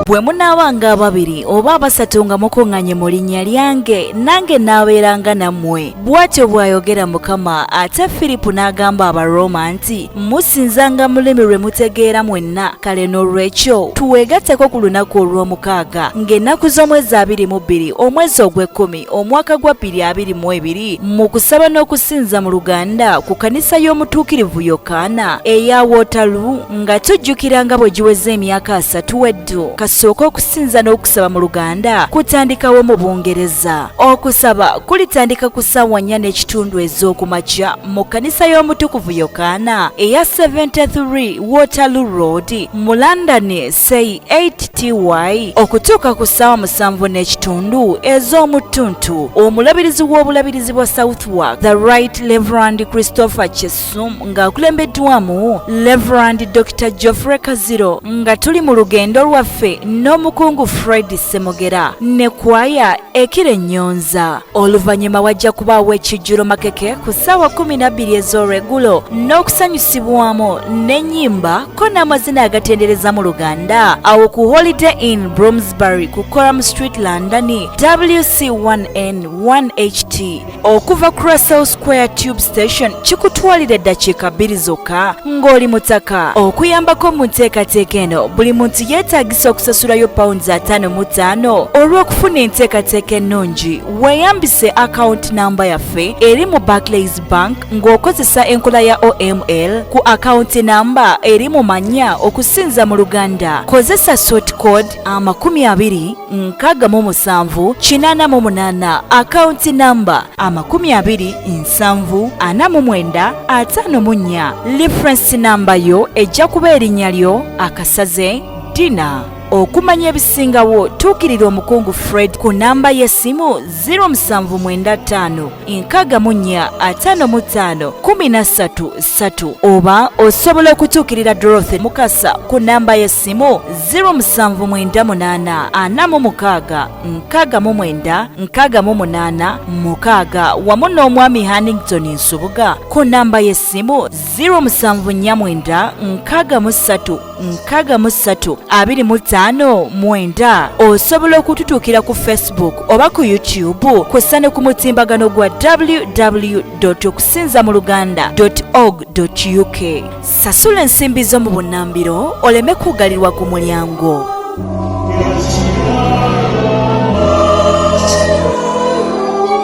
Wemunabanga ababili oba abasatu nga mukungaye mulinya lyange nange nabeeranga nammwe. Bw'atyo bw'ayogera Mukama. Ate Filipo n'agamba Abaroma nti musinzanga mulimi lwe mutegeera mwenna. Kale n'olwekyo tuweegatteko ku lunaku olw'omukaaga ng'ennaku z'omwezi 22 omwezi ogw'ekkumi omwaka gwa 2022 mu kusaba n'okusinza mu Luganda ku kanisa y'omutuukirivu Yokaana eya Waterloo nga tujjukiranga bwe giweze emyaka 3 weddu kasooka okusinza n'okusaba mu Luganda kutandikawo mu Bungereza. Okusaba kulitandika ku ssaawa 4:30 ez'okumakya mu kanisa y'omutukuvu Yokaana eya 73 Waterloo Road mu London say 8TY okutuuka ku ssaawa 7:30 ez'omutuntu. Omulabirizi w'obulabirizi bwa Southwark the Right Reverend Christopher Chesum ng'akulembeddwamu Reverend Dr. Geoffrey Kaziro nga tuli mu lugendo lwaffe n'omukungu Fred Semogera ne kwaya ekira ennyonza. Oluvannyuma wajja kubaawo ekijjulo makeke ku ssaawa 12 ez'olwegulo n'okusanyusibwamu n'ennyimba ko n'amazina agatendereza mu Luganda awo ku Holiday Inn Bloomsbury ku Coram Street London WC1N 1HT. Okuva ku Russell Square Tube Station kikutwalira eddakiika 2 zokka ng'oli mutaka. Okuyambako mu nteekateeka eno buli muntu yeetaagisa okusasulayo £5 olw'okufuna enteekateeka ennungi. Weeyambise account number yaffe eri mu Barclays Bank ng'okozesa enkola ya OML ku account number eri mu mannya okusinza mu Luganda. Kozesa sort code 206788 account number 2074 reference number yo ejja kuba erinnya lyo akasaze Dina. Okumanya ebisingawo tuukirira omukungu Fred ku namba y'essimu 07945513 oba osobola okutuukirira Dorothy Mukasa ku namba y'essimu 07986968 wamu n'omwami Hannington Nsubuga ku namba y'essimu 07963639. Osobola okututuukira ku Facebook oba ku YouTube kw'ossa ne ku mutimbagano gwa www.okusinzamuluganda.org.uk. Sasula ensimbi zo mu bunnambiro oleme kugalirwa ku mulyango.